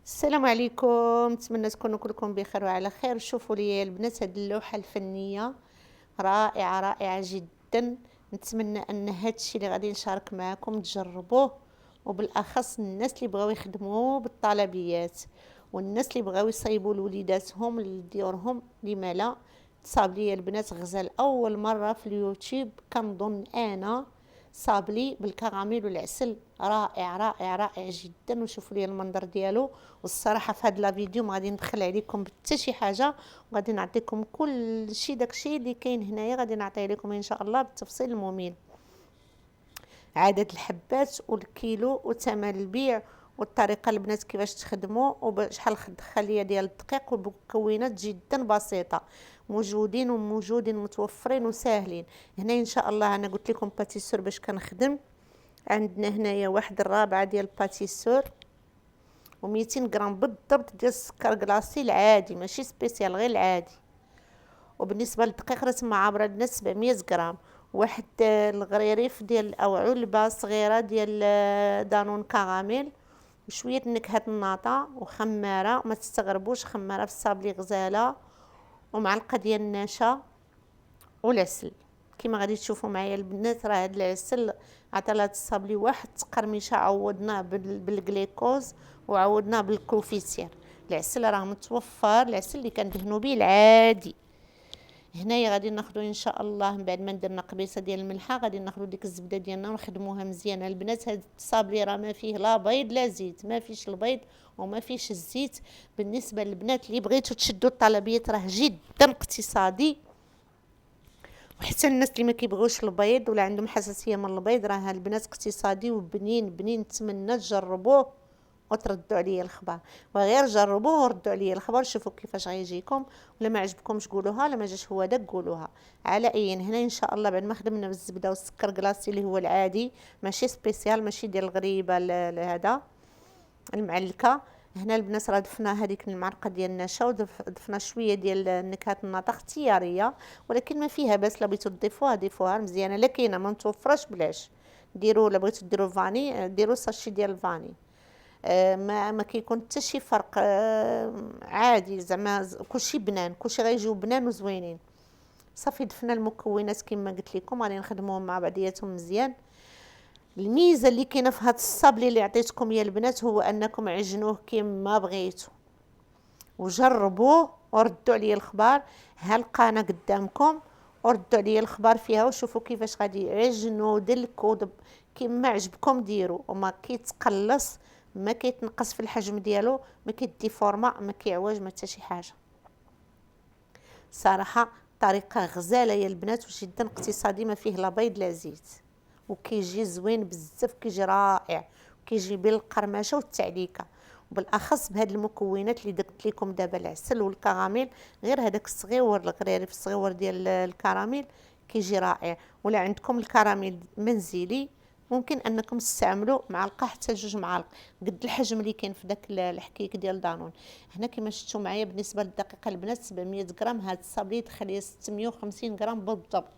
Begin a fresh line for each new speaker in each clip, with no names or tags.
السلام عليكم، نتمنى تكونوا كلكم بخير وعلى خير. شوفوا لي البنات هذه اللوحة الفنية رائعة رائعة جدا. نتمنى ان هذا الشيء اللي غادي نشارك معكم تجربوه، وبالاخص الناس اللي بغاو يخدموا بالطلبيات والناس اللي بغاو يصايبوا لوليداتهم لديورهم. لما لا؟ تصاب لي البنات غزال اول مرة في اليوتيوب، كنظن انا صابلي بالكراميل والعسل، رائع رائع رائع جدا. وشوفوا لي المنظر ديالو. والصراحه في هذا لا فيديو ما غادي ندخل عليكم حتى شي حاجه، وغادي نعطيكم كل شيء داكشي اللي كاين هنايا، غادي نعطيه لكم ان شاء الله بالتفصيل الممل. عدد الحبات والكيلو وثمن البيع والطريقه البنات كيفاش تخدموا وشحال الخليه ديال الدقيق، والمكونات جدا بسيطه، موجودين متوفرين وساهلين. هنا ان شاء الله انا قلت لكم باتيسور باش كنخدم. عندنا هنايا واحد الرابعه ديال الباتيسور و200 غرام بالضبط ديال السكر كلاصي العادي، ماشي سبيسيال، غير العادي. وبالنسبه للدقيق راه تما عابره لنا 700 غرام. واحد الغريريف ديال او علبه صغيره ديال دانون كراميل، وشويه نكهه الناطا، وخماره ما تستغربوش، خماره في الصابلي غزاله، ومعلقه ديال النشا والعسل. كما غادي تشوفوا معايا البنات، راه هذا العسل عطى لهاد الصابلي واحد التقرميشه، عوضناه بالجليكوز وعوضناه بالكوفيسير. العسل راه متوفر، العسل اللي كندهنوا به العادي. هنايا غادي ناخذوا ان شاء الله من بعد ما درنا قبيصه ديال الملحه، غادي ناخذوا ديك الزبده ديالنا ونخدموها مزيان. البنات هاد الصابلي راه ما فيه لا بيض لا زيت، ما فيش البيض وما فيش الزيت. بالنسبه للبنات اللي بغيتوا تشدوا الطلبيات راه جدا اقتصادي، وحتى الناس اللي ما كيبغوش البيض ولا عندهم حساسيه من البيض، راه البنات اقتصادي وبنين بنين. نتمنى تجربوه وتردوا عليا الخبر، وغير جربوه وردوا عليا الخبر، شوفوا كيفاش غيجيكم. ولا ما عجبكمش قولوها، لا ما جاش هو داك قولوها. على اي هنا ان شاء الله بعد ما خدمنا بالزبده والسكر كلاصي اللي هو العادي، ماشي سبيسيال، ماشي ديال الغريبه هذا المعلكه. هنا البنات راه ضفنا هذيك المعلقه ديال النشا، وضفنا شويه ديال نكهات النطا اختياريه، ولكن ما فيها باس، لا بغيتو تضيفوها ضيفوها مزيانه، لا كاينه ما متوفراش بلاش ديروا. لا بغيتو ديروا فاني ديروا ساشي ديال الفاني. ما كيكون حتى شي فرق. عادي زعما كلشي بنان، كلشي غيجيو بنان وزوينين. صافي ضفنا المكونات كما قلت لكم، غادي نخدموهم مع بعضياتهم مزيان. الميزه اللي كاينه في هذا الصابلي اللي عطيتكم يا البنات هو انكم عجنوه كما بغيتو وجربوه وردوا عليا الخبار. ها القناه قدامكم، وردوا عليا الخبار فيها وشوفوا كيفاش غادي عجنوا دلكوا كما عجبكم ديروا، وما كيتقلص، ما كيتنقص في الحجم ديالو، ما كيديفورما، ما كيعوج، ما حتى شي حاجه. صراحه طريقه غزاله يا البنات وجدا اقتصادي، ما فيه لا بيض لا زيت، وكيجي زوين بزاف، كيجي رائع، كيجي بالقرمشه والتعليكه. وبالاخص بهاد المكونات اللي درت لكم دابا، العسل والكراميل، غير هذاك الصغيور الغريريف الصغيور ديال الكراميل كيجي رائع. ولا عندكم الكراميل منزلي ممكن انكم تستعملوا معلقه حتى جوج معالق قد الحجم اللي كاين في داك الحكيك ديال دانون. هنا كما شفتوا معايا بالنسبه للدقيقه البنات 700 غرام، هاد الصابلي يدخل ليا 650 غرام بالضبط.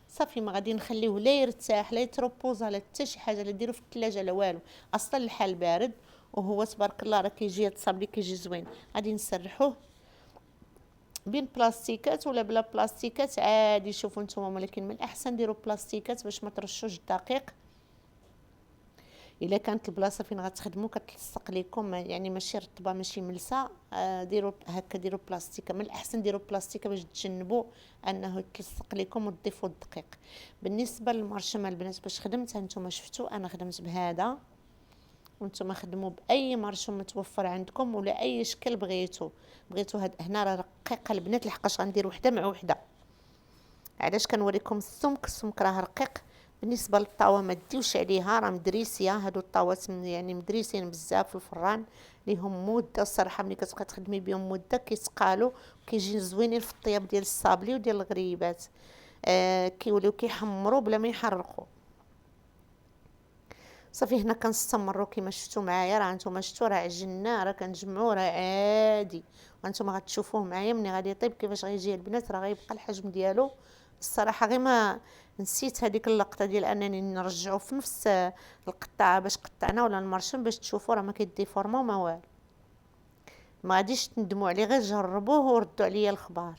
صافي ما غادي نخليوه لا يرتاح لا يتروبوزا لا حتى شي حاجه، لا ديرو في الثلاجه لا والو، اصلا الحال بارد. وهو تبارك الله راه كيجي الصابلي كيجي زوين. غادي نسرحوه بين بلاستيكات ولا بلا بلاستيكات عادي، شوفوا نتوما، ولكن من الاحسن ديروا بلاستيكات باش ما ترشوش الدقيق. الا كانت البلاصه فين غتخدموا كتلصق لكم، يعني ماشي رطبه ماشي ملسه، ديروا هكا، ديروا بلاستيكه. من الاحسن ديروا بلاستيكه باش تجنبوا انه يتلصق لكم وتضيفوا الدقيق. بالنسبه للمرشمه البنات باش خدمتها نتوما شفتوا انا خدمت بهذا، وانتم خدموا باي مرشم متوفر عندكم ولا اي شكل بغيتو هاد هنا راه رقيقه البنات، لحقاش غندير وحده مع وحده. علاش كنوريكم السمك راه رقيق. بالنسبه للطاوه ما ديوش عليها، راه مدريسيه، هادو الطاوات يعني مدريسين بزاف في الفران، ليهم مده الصراحه. ملي كتبقاي تخدمي بهم مده كيتقالوا، كيجي زوينين في الطياب ديال الصابلي وديال الغريبات. كيوليو كيحمروا بلا ما يحرقوا. صافي هنا كنستمروا كما شفتوا معايا، راه نتوما شفتوا راه عجناه، راه كنجمعوه، راه عادي. وانتم غتشوفوه معايا ملي غادي يطيب كيفاش غيجي البنات، راه غيبقى الحجم ديالو الصراحه غير ما نسيت هذيك اللقطه ديال انني نرجعو في نفس القطعه باش قطعنا ولا المرشم باش تشوفوا راه ما كيديفورما ما والو. ما غاديش تندموا عليه، غير جربوه وردوا عليا الخبار.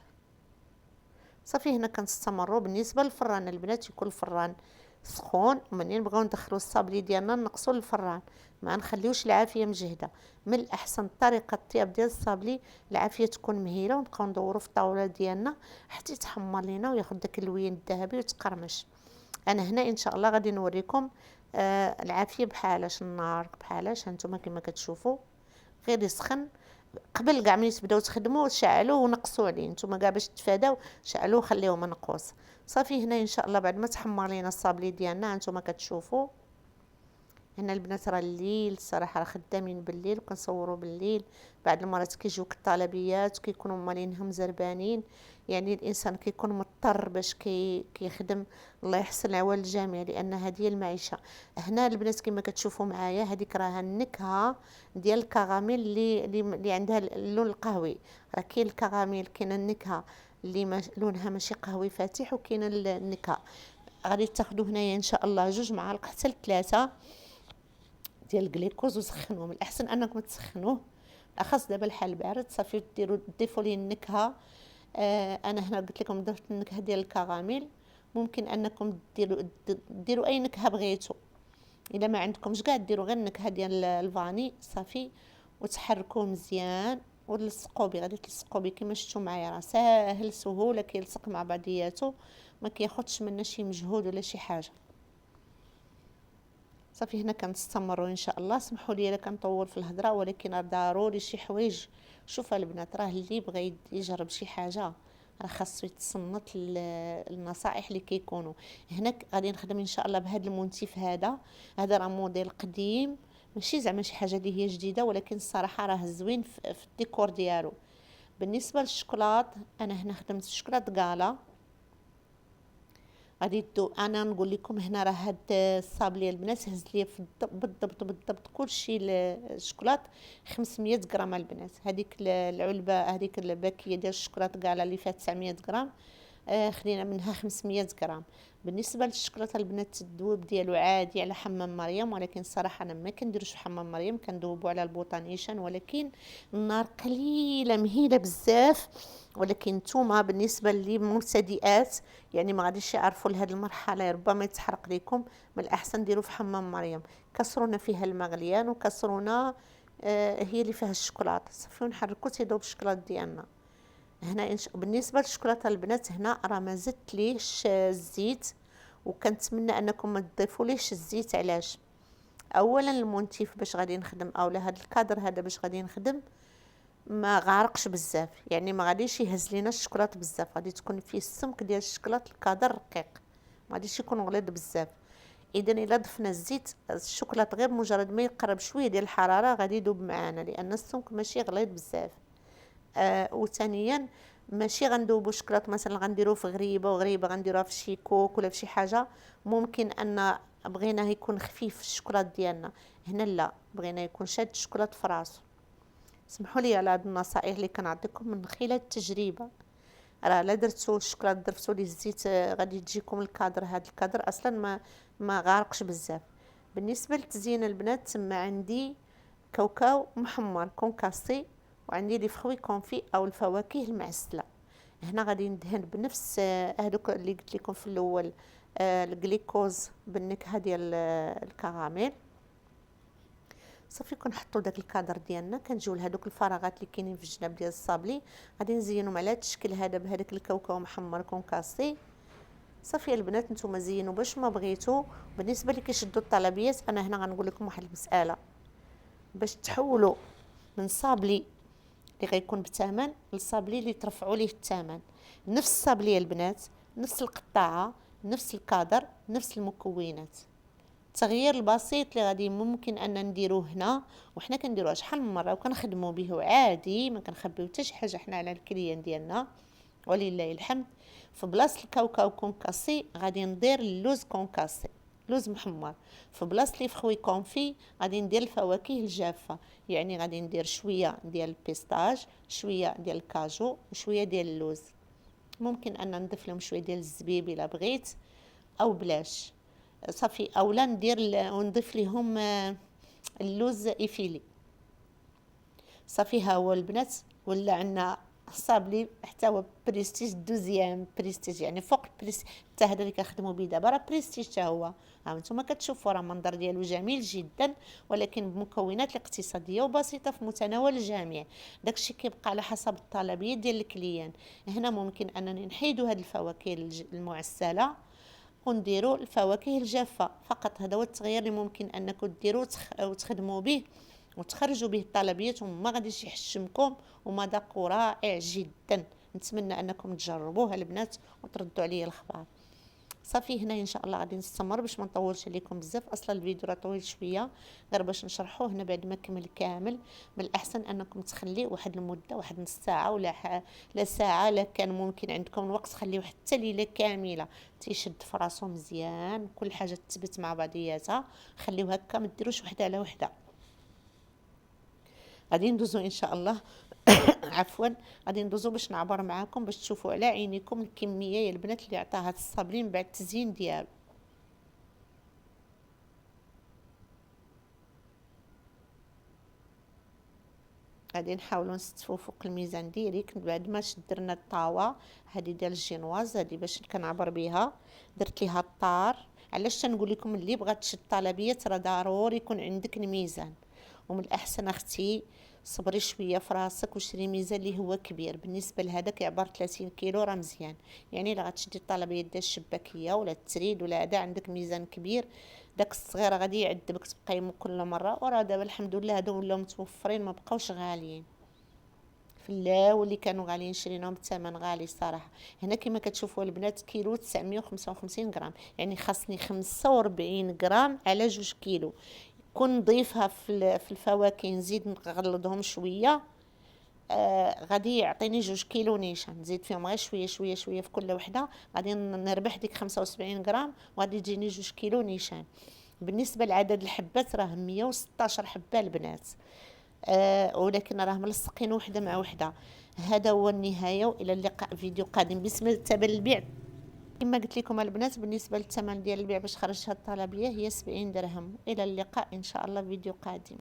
صافي هنا كنستمروا. بالنسبه للفران البنات يكون الفران سخون، ومنين نبغيو ندخلوا الصابلي ديالنا نقصوا الفران، ما نخليوش العافيه مجهده. من الاحسن طريقه الطياب ديال الصابلي العافيه تكون مهيله، ونبقاو ندوروا في الطاوله ديالنا حتى يتحمر لينا وياخذ داك اللوين الذهبي وتقرمش. انا هنا ان شاء الله غادي نوريكم العافيه بحالاش، النار بحالاش هانتوما كما كتشوفوا. غير يسخن قبل كاع ملي تبداو تخدموا شعلوه ونقصوا عليه نتوما كاع باش تفاداو، شعلوه خليوه منقوص. صافي هنا ان شاء الله بعد ما تحمر لينا الصابلي ديالنا هانتوما كتشوفوا. هنا البنات راه الليل الصراحه راه خدامين بالليل وكنصوروا بالليل. بعض المرات كيجيوك الطلبيات كيكونوا مالينهم زربانين، يعني الانسان كيكون مضطر باش كيخدم. الله يحسن العوال الجميع لان هذه المعيشه. هنا البنات كما كتشوفوا معايا هذيك راها النكهه ديال الكراميل اللي عندها اللون القهوي. راه كاين الكراميل، كاينه النكهه اللي لونها ماشي قهوي فاتح، وكاينه النكهه. غادي تاخذوا هنايا ان شاء الله 2 معالق حتى ل3 ديال الجليكوز وسخنوه. من الاحسن انكم تسخنوه، اخص دابا الحال بارد. صافي تضيفوا ليه النكهه. انا هنا قلت لكم درت النكهه ديال الكراميل. ممكن انكم ديروا اي نكهه بغيتوا. الا ما عندكمش كاع ديروا غير النكهه ديال الفاني صافي، وتحركوه مزيان ولصقوا به. غادي تلصقوا به كما شفتوا معايا، راه ساهل سهوله كيلصق مع بعضياته، ما كياخذش منا شي مجهود ولا شي حاجه. صافي هنا كنستمروا ان شاء الله. سمحوا لي الا كنطول في الهضره، ولكن ضروري شي حوايج. شوف البنات راه اللي بغى يجرب شي حاجه راه خاصو يتصنت النصائح اللي كيكونوا هنا. غادي نخدم ان شاء الله بهذا المنتف. هذا راه موديل قديم، ماشي زعما شي حاجه اللي هي جديده، ولكن الصراحه راه زوين في الديكور ديالو. بالنسبه للشوكولات انا هنا خدمت الشوكولات كالا. غادي انا نقول لكم هنا راه هاد الصابلي البنات هز لي بالضبط كلشي الشوكولات 500 غرام البنات. هذيك العلبه هذيك الباكيه ديال الشوكولات كاع اللي فيها 900 غرام، خلينا منها 500 غرام. بالنسبه للشوكولاته البنات الذوب ديالو عادي على حمام مريم، ولكن الصراحه انا ما كنديروش في حمام مريم، كندوبو على البوطانيشن، ولكن النار قليله مهيله بزاف. ولكن نتوما بالنسبه لي مبتدئات يعني ما غاديش يعرفوا لهاد المرحله، ربما يتحرق لكم، من الاحسن ديروا في حمام مريم. كسرونا فيها الماء غليان وكسرونا هي اللي فيها الشوكولاته صافي، ونحركو تيذوب الشوكولاط ديالنا. هنا بالنسبه للشوكولاته البنات هنا راه ما زدت ليش الزيت، وكنتمنى انكم ما تضيفوليش الزيت. علاش؟ اولا المنتف باش غادي نخدم، اولا هذا الكادر هذا باش غادي نخدم ما غارقش بزاف، يعني ما غاديش يهز لينا الشوكولاط بزاف، غادي تكون فيه السمك ديال الشوكولاط الكادر رقيق، ما غاديش يكون غليظ بزاف. اذا الا ضفنا الزيت الشوكولاط غير مجرد ما يقرب شويه ديال الحراره غادي يذوب معنا، لان السمك ماشي غليظ بزاف. وثانيا ماشي غندوبو الشوكولاط مثلا غنديروه في غريبه وغريبه غنديروها في شي كوك ولا في شي حاجه، ممكن ان بغيناه يكون خفيف الشوكولاط ديالنا. هنا لا، بغينا يكون شاد الشوكولاط في راسو. سمحوا لي على هاد النصائح اللي كنعطيكم من خلال التجربه. راه لا درتو الشوكولاط ضفتو ليه الزيت غادي تجيكم الكادر. هاد الكادر اصلا ما غارقش بزاف. بالنسبه للتزيين البنات تما عندي كاوكاو محمر كونكاسي، وعندي لي فخوي كونفي او الفواكه المعسله. هنا غادي ندهن بنفس هذوك اللي قلت لكم في الاول، الجليكوز بالنكهه ديال الكراميل. صافي كنحطوا داك الكادر ديالنا، كنجيو لهذوك الفراغات اللي كاينين في الجناب ديال الصابلي غادي نزينهم على هذا الشكل هذا بهذاك الكاوكاو محمر كونكاسي. صافي البنات نتوما زينوا باش ما بغيتوا. بالنسبه اللي كيشدوا الطلبيات انا هنا غنقول لكم واحد المساله، باش تحولوا من صابلي اللي غيكون بثمن للصابلي اللي ترفعوا ليه الثمن، نفس الصابلي البنات، نفس القطاعه، نفس الكادر، نفس المكونات. التغيير البسيط اللي غادي ممكن ان نديروه هنا، وحنا كنديروها شحال من مره وكنخدموا به عادي، ما كنخبيو حتى شي حاجه حنا على الكليان ديالنا ولله الحمد. في بلاصه الكاوكاو كونكاسي غادي ندير اللوز كونكاسي، لوز محمر. في بلاصه لي فخوي كونفي غادي ندير الفواكه الجافه، يعني غادي ندير شويه ديال البيستاج، شويه ديال الكاجو، وشويه ديال اللوز. ممكن ان نضيف لهم شويه ديال الزبيب الا بغيت، او بلاش. صافي اولا ونضيف ليهم اللوز ايفيلي. صافي ها هو البنات، ولا عندنا صابلي حتى هو بريستيج دوزيام بريستيج، يعني فوق بريستيج. حتى هذا اللي كنخدموا به دابا راه بريستيج حتى هو. ها انتم كتشوفوا راه المنظر ديالو جميل جدا، ولكن بمكونات الاقتصاديه وبسيطه في متناول الجميع. داكشي كيبقى على حسب الطلبيه ديال الكليان. هنا ممكن انني نحيدوا هذه الفواكه المعسله ونديروا الفواكه الجافه فقط. هذا هو التغيير اللي ممكن انكم ديروه وتخدموا به وتخرجوا به الطلبيات، وما غاديش يحشمكم، ومذاقه رائع جدا. نتمنى انكم تجربوها البنات وتردوا عليا الخبر. صافي هنا ان شاء الله غادي نستمر باش ما نطولش عليكم بزاف. اصلا الفيديو راه طويل شويه، غير باش نشرحوه هنا بعد ما كمل كامل. من الاحسن انكم تخليه واحد المده، واحد نص ساعه لا ساعه. لا كان ممكن عندكم الوقت خليوه حتى ليله كامله تيشد في راسو مزيان، كل حاجه تثبت مع بعضياتها. خليوه هكا، ما ديروش وحده على وحده. غادي ندوزو ان شاء الله عفوا، غادي ندوزو باش نعبر معاكم باش تشوفوا على عينيكم الكميه يا البنات اللي عطاها الصابلين بعد التزيين ديالو. غادي نحاولوا نستفوا فوق الميزان ديريكت بعد ما درنا الطاوه هذه ديال الجينواز، هذه باش كنعبر بها. درت ليها الطار. علاش تنقول لكم اللي بغات تشد طلبيه راه ضروري يكون عندك الميزان. ومن الاحسن اختي صبري شويه في راسك وشري ميزان اللي هو كبير. بالنسبه لهذا كيعبر 30 كيلو راه مزيان. يعني الا غتشدي الطلبيه ديال الشباكيه ولا التريد ولا هذا عندك ميزان كبير، داك الصغير غادي يعذبك تقيمو كل مره. وراه دابا الحمد لله هادو ولاو متوفرين، ما بقاوش غاليين. في اللاو اللي كانوا غاليين شريناهم بثمن غالي صراحه. هنا كما كتشوفوا البنات كيلو 955 غرام، يعني خاصني 45 غرام على 2 كيلو. كون نضيفها في الفواكه، نزيد نغلظهم شويه، غادي يعطيني 2 كيلو نيشان. نزيد فيهم غير شويه شويه شويه في كل وحده، غادي نربح ديك 75 غرام وغادي تجيني 2 كيلو نيشان. بالنسبه لعدد الحبات راه 116 حبه البنات، ولكن راه ملصقين وحده مع وحده. هذا هو النهايه، والى اللقاء فيديو قادم. بسم الله ثمن البيع كما قلت لكم البنات، بالنسبه للثمن ديال البيع باش خرجتها الطلبيه هي 70 درهم. الى اللقاء ان شاء الله فيديو قادم.